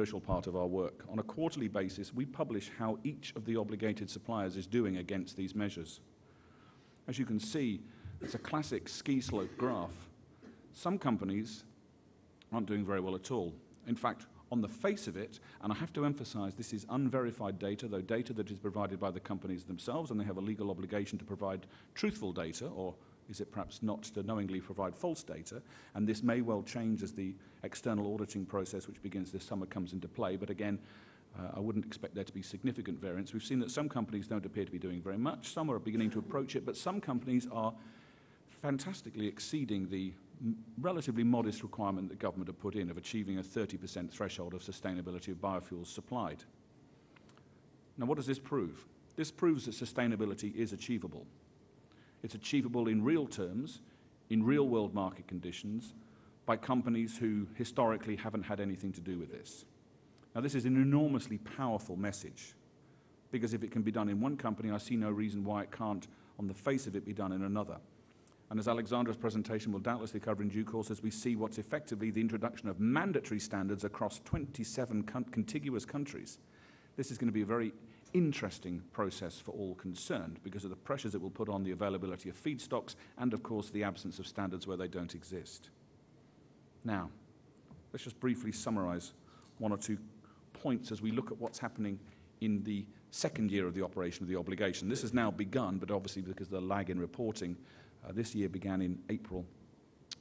commercial part of our work. On a quarterly basis, we publish how each of the obligated suppliers is doing against these measures. As you can see, it's a classic ski slope graph. Some companies aren't doing very well at all. In fact, on the face of it, and I have to emphasize this is unverified data, though data that is provided by the companies themselves, and they have a legal obligation to provide truthful data, or is it perhaps not to knowingly provide false data, and this may well change as the external auditing process which begins this summer comes into play, but again, I wouldn't expect there to be significant variance. We've seen that some companies don't appear to be doing very much, some are beginning to approach it, but some companies are fantastically exceeding the relatively modest requirement the government have put in of achieving a 30% threshold of sustainability of biofuels supplied. Now, what does this prove? This proves that sustainability is achievable. It's achievable in real terms, in real-world market conditions, by companies who historically haven't had anything to do with this. Now, this is an enormously powerful message, because if it can be done in one company, I see no reason why it can't, on the face of it, be done in another. And as Alexandra's presentation will doubtlessly cover in due course, as we see what's effectively the introduction of mandatory standards across 27 contiguous countries, this is going to be a very interesting process for all concerned because of the pressures it will put on the availability of feedstocks and, of course, the absence of standards where they don't exist. Now, let's just briefly summarize one or two points as we look at what's happening in the second year of the operation of the obligation. This has now begun, but obviously because of the lag in reporting, this year began in April.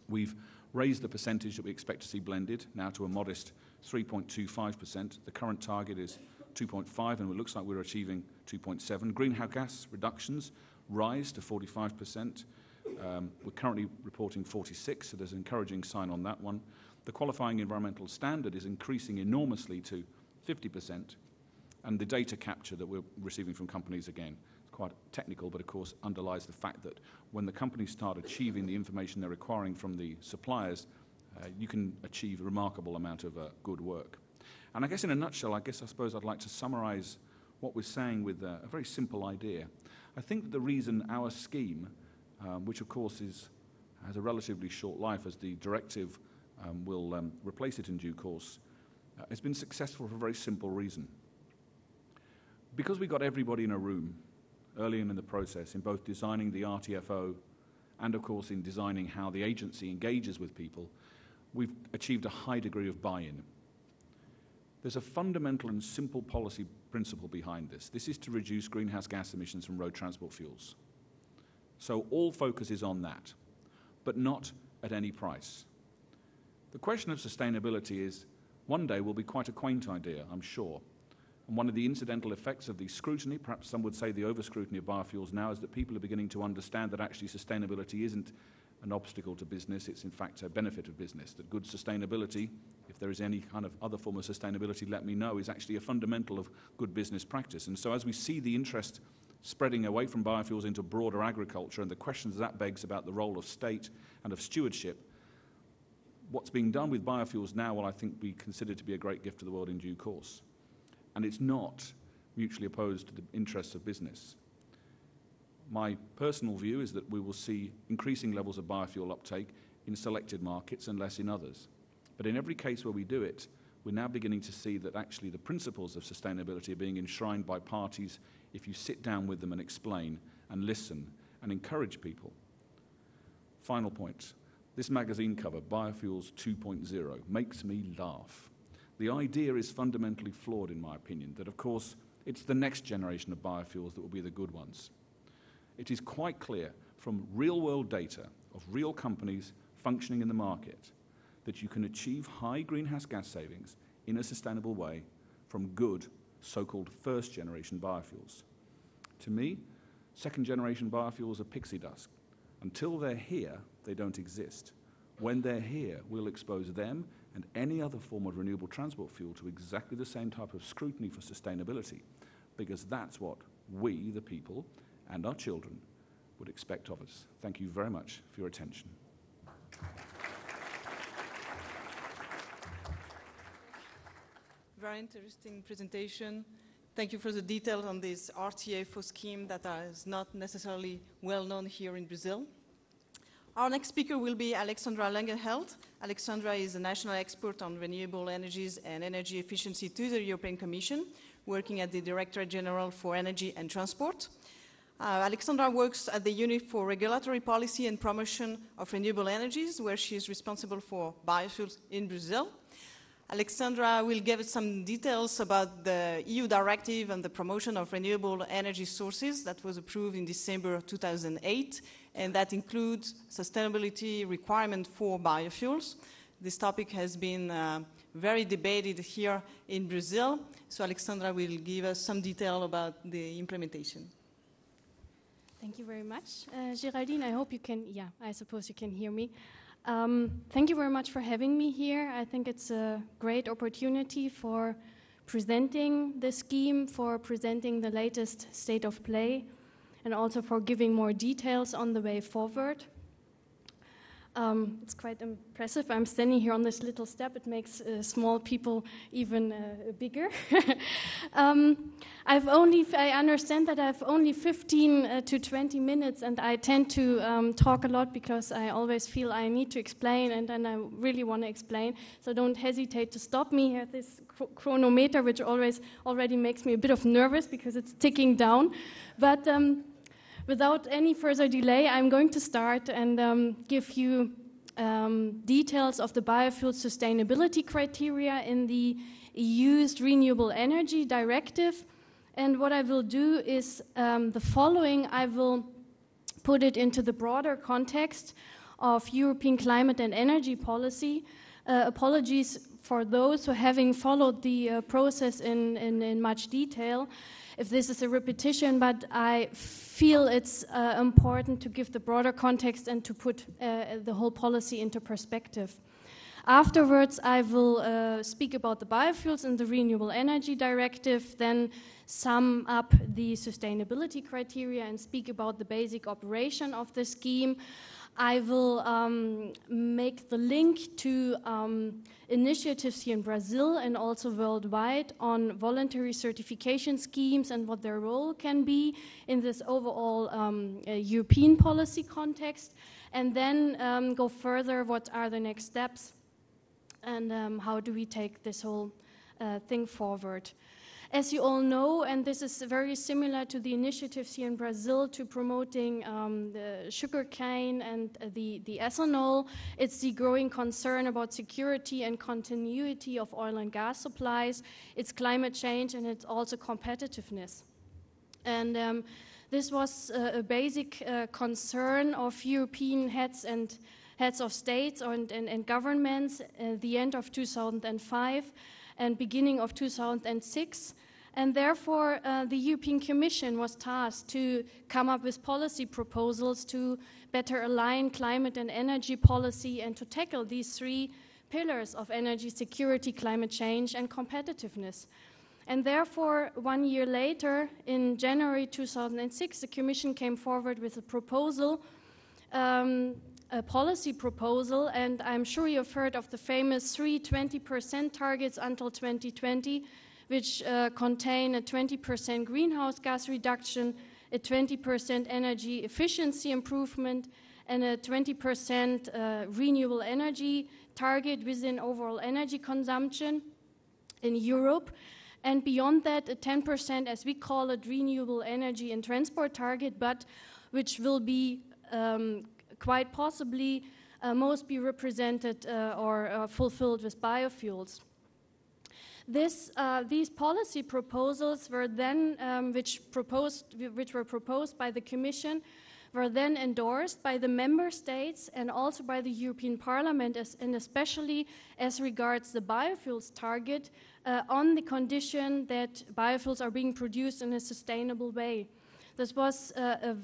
We've raised the percentage that we expect to see blended now to a modest 3.25%. The current target is 2.5, and it looks like we're achieving 2.7. Greenhouse gas reductions rise to 45%. We're currently reporting 46, so there's an encouraging sign on that one. The qualifying environmental standard is increasing enormously to 50%, and the data capture that we're receiving from companies, again, quite technical, but of course underlies the fact that when the companies start achieving the information they're requiring from the suppliers, you can achieve a remarkable amount of good work. And I guess in a nutshell, I suppose I'd like to summarize what we're saying with a very simple idea. I think the reason our scheme, which of course has a relatively short life as the directive will replace it in due course, has been successful for a very simple reason. Because we got everybody in a room early in the process, in both designing the RTFO and, of course, in designing how the agency engages with people, we've achieved a high degree of buy-in. There's a fundamental and simple policy principle behind this. This is to reduce greenhouse gas emissions from road transport fuels. So all focus is on that, but not at any price. The question of sustainability is, one day will be quite a quaint idea, I'm sure. And one of the incidental effects of the scrutiny, perhaps some would say the over-scrutiny of biofuels now, is that people are beginning to understand that actually sustainability isn't an obstacle to business, it's in fact a benefit of business, that good sustainability, if there is any kind of other form of sustainability, let me know, is actually a fundamental of good business practice. And so as we see the interest spreading away from biofuels into broader agriculture and the questions that begs about the role of state and of stewardship, what's being done with biofuels now will, I think, be considered to be a great gift to the world in due course. And it's not mutually opposed to the interests of business. My personal view is that we will see increasing levels of biofuel uptake in selected markets and less in others. But in every case where we do it, we're now beginning to see that actually the principles of sustainability are being enshrined by parties if you sit down with them and explain and listen and encourage people. Final point. This magazine cover, Biofuels 2.0, makes me laugh. The idea is fundamentally flawed, in my opinion, that, of course, it's the next generation of biofuels that will be the good ones. It is quite clear from real-world data of real companies functioning in the market that you can achieve high greenhouse gas savings in a sustainable way from good, so-called first-generation biofuels. To me, second-generation biofuels are pixie dust. Until they're here, they don't exist. When they're here, we'll expose them and any other form of renewable transport fuel to exactly the same type of scrutiny for sustainability, because that's what we, the people, and our children would expect of us. Thank you very much for your attention. Very interesting presentation. Thank you for the details on this RTFO scheme that is not necessarily well known here in Brazil. Our next speaker will be Alexandra Langenheld. Alexandra is a national expert on renewable energies and energy efficiency to the European Commission, working at the Directorate General for Energy and Transport. Alexandra works at the Unit for Regulatory Policy and Promotion of Renewable Energies, where she is responsible for biofuels in Brazil. Alexandra will give us some details about the EU directive on the promotion of renewable energy sources that was approved in December 2008, and that includes sustainability requirement for biofuels. This topic has been very debated here in Brazil, so Alexandra will give us some detail about the implementation. Thank you very much, Géraldine. I hope you can, I suppose you can hear me. Thank you very much for having me here. I think it's a great opportunity for presenting the scheme, for presenting the latest state of play, and also for giving more details on the way forward. It's quite impressive. I'm standing here on this little step. It makes small people even bigger. I understand that I have only 15 to 20 minutes, and I tend to talk a lot because I always feel I need to explain, and then I really want to explain. So don't hesitate to stop me at this chronometer, which already makes me a bit of nervous because it's ticking down. But without any further delay, I'm going to start and give you details of the biofuel sustainability criteria in the EU's Renewable Energy Directive. And what I will do is the following. I will put it into the broader context of European climate and energy policy. Apologies for those who having followed the process in much detail if this is a repetition, but I feel it's important to give the broader context and to put the whole policy into perspective. Afterwards, I will speak about the biofuels and the Renewable Energy Directive, then sum up the sustainability criteria and speak about the basic operation of the scheme. I will make the link to initiatives here in Brazil and also worldwide on voluntary certification schemes and what their role can be in this overall European policy context, and then go further, what are the next steps and how do we take this whole thing forward. As you all know, and this is very similar to the initiatives here in Brazil to promoting the sugarcane and the ethanol, it's the growing concern about security and continuity of oil and gas supplies, it's climate change, and it's also competitiveness. And this was a basic concern of European heads of states and governments at the end of 2005 and beginning of 2006. And therefore, the European Commission was tasked to come up with policy proposals to better align climate and energy policy and to tackle these three pillars of energy security, climate change, and competitiveness. And therefore, 1 year later, in January 2006, the Commission came forward with a proposal, a policy proposal, and I'm sure you've heard of the famous 20% targets until 2020, which contain a 20% greenhouse gas reduction, a 20% energy efficiency improvement, and a 20% renewable energy target within overall energy consumption in Europe. And beyond that, a 10%, as we call it, renewable energy and transport target, but which will be quite possibly most be represented or fulfilled with biofuels. These policy proposals were then, which were proposed by the Commission, were then endorsed by the member states and also by the European Parliament, and especially as regards the biofuels target, on the condition that biofuels are being produced in a sustainable way. This was a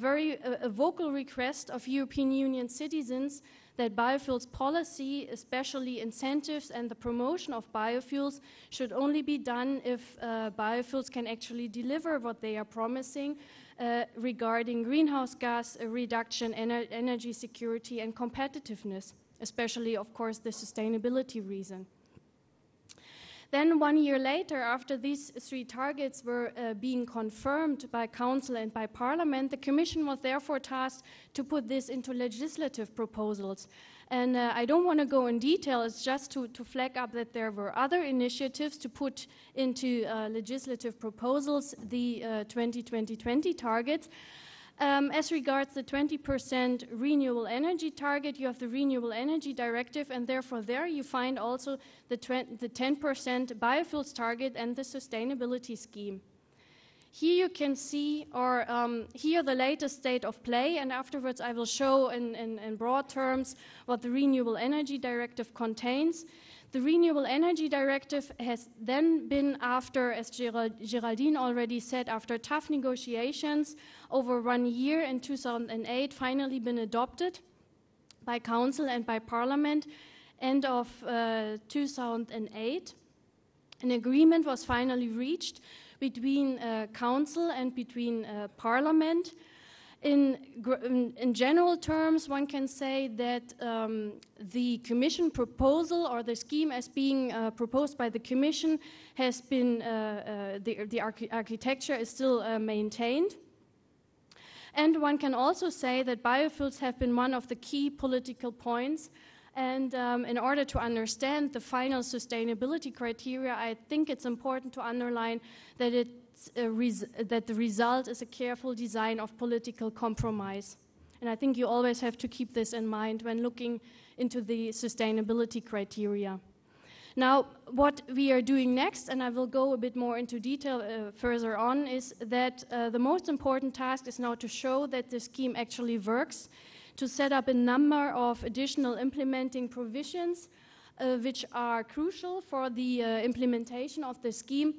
vocal request of European Union citizens that biofuels policy, especially incentives and the promotion of biofuels, should only be done if biofuels can actually deliver what they are promising regarding greenhouse gas reduction, energy security, and competitiveness, especially, of course, the sustainability reason. Then 1 year later, after these 3 targets were being confirmed by Council and by Parliament, the Commission was therefore tasked to put this into legislative proposals. And I don't want to go in detail, it's just to flag up that there were other initiatives to put into legislative proposals the 2020 targets. As regards the 20% renewable energy target, you have the Renewable Energy Directive, and therefore there you find also the 10% biofuels target and the sustainability scheme. Here you can see, here the latest state of play, and afterwards I will show in broad terms what the Renewable Energy Directive contains. The Renewable Energy Directive has then been, after, as Géraldine already said, after tough negotiations over 1 year in 2008, finally been adopted by Council and by Parliament end of 2008. An agreement was finally reached between Council and between Parliament. In general terms, one can say that the Commission proposal, or the scheme as being proposed by the Commission, has been, the architecture is still maintained. And one can also say that biofuels have been one of the key political points. And in order to understand the final sustainability criteria, I think it's important to underline that that the result is a careful design of political compromise. And I think you always have to keep this in mind when looking into the sustainability criteria. Now, what we are doing next, and I will go a bit more into detail further on, is that the most important task is now to show that the scheme actually works, to set up a number of additional implementing provisions which are crucial for the implementation of the scheme,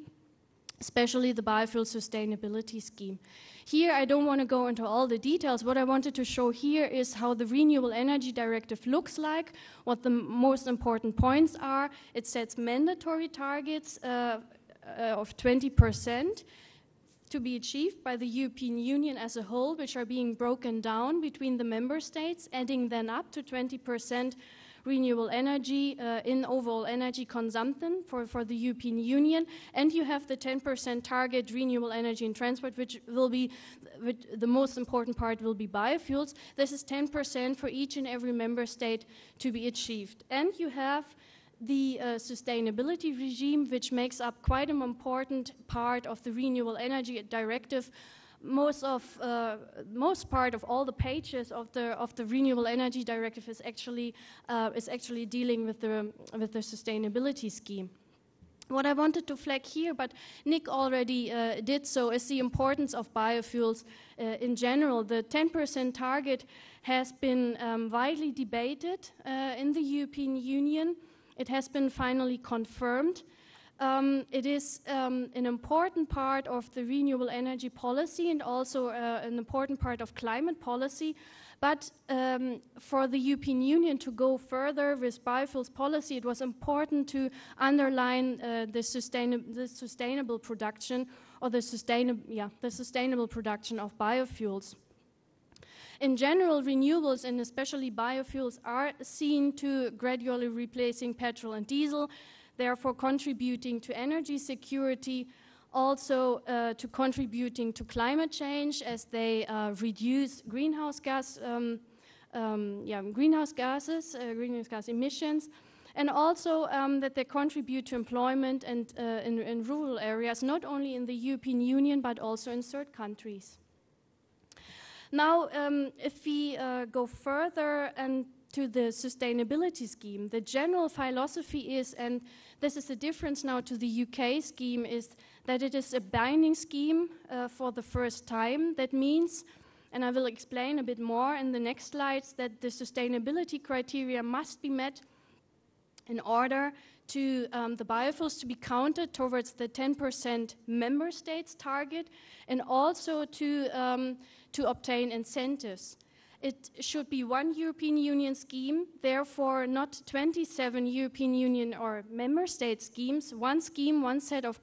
especially the biofuel sustainability scheme. Here, I don't want to go into all the details. What I wanted to show here is how the Renewable Energy Directive looks like, what the most important points are. It sets mandatory targets of 20% to be achieved by the European Union as a whole, which are being broken down between the member states, adding then up to 20% renewable energy in overall energy consumption for the European Union. And you have the 10% target renewable energy in transport, which the most important part will be biofuels. This is 10% for each and every member state to be achieved. And you have the sustainability regime, which makes up quite an important part of the Renewable Energy Directive. Most part of all the pages of the Renewable Energy Directive is actually dealing with the sustainability scheme. What I wanted to flag here, but Nick already did so, is the importance of biofuels in general. The 10% target has been widely debated in the European Union. It has been finally confirmed. It is an important part of the renewable energy policy and also an important part of climate policy. But for the European Union to go further with biofuels policy, it was important to underline the sustainable production, or the sustainable production of biofuels. In general, renewables and especially biofuels are seen to gradually replacing petrol and diesel, therefore contributing to energy security, also to contributing to climate change as they reduce greenhouse gas emissions, and also that they contribute to employment and in rural areas, not only in the European Union but also in third countries. Now, if we go further and to the sustainability scheme, the general philosophy is, and this is the difference now to the UK scheme, is that it is a binding scheme for the first time. That means, and I will explain a bit more in the next slides, that the sustainability criteria must be met in order to the biofuels to be counted towards the 10% member states target, and also to obtain incentives. It should be one European Union scheme, therefore not 27 European Union or member state schemes, one scheme, one set of criteria.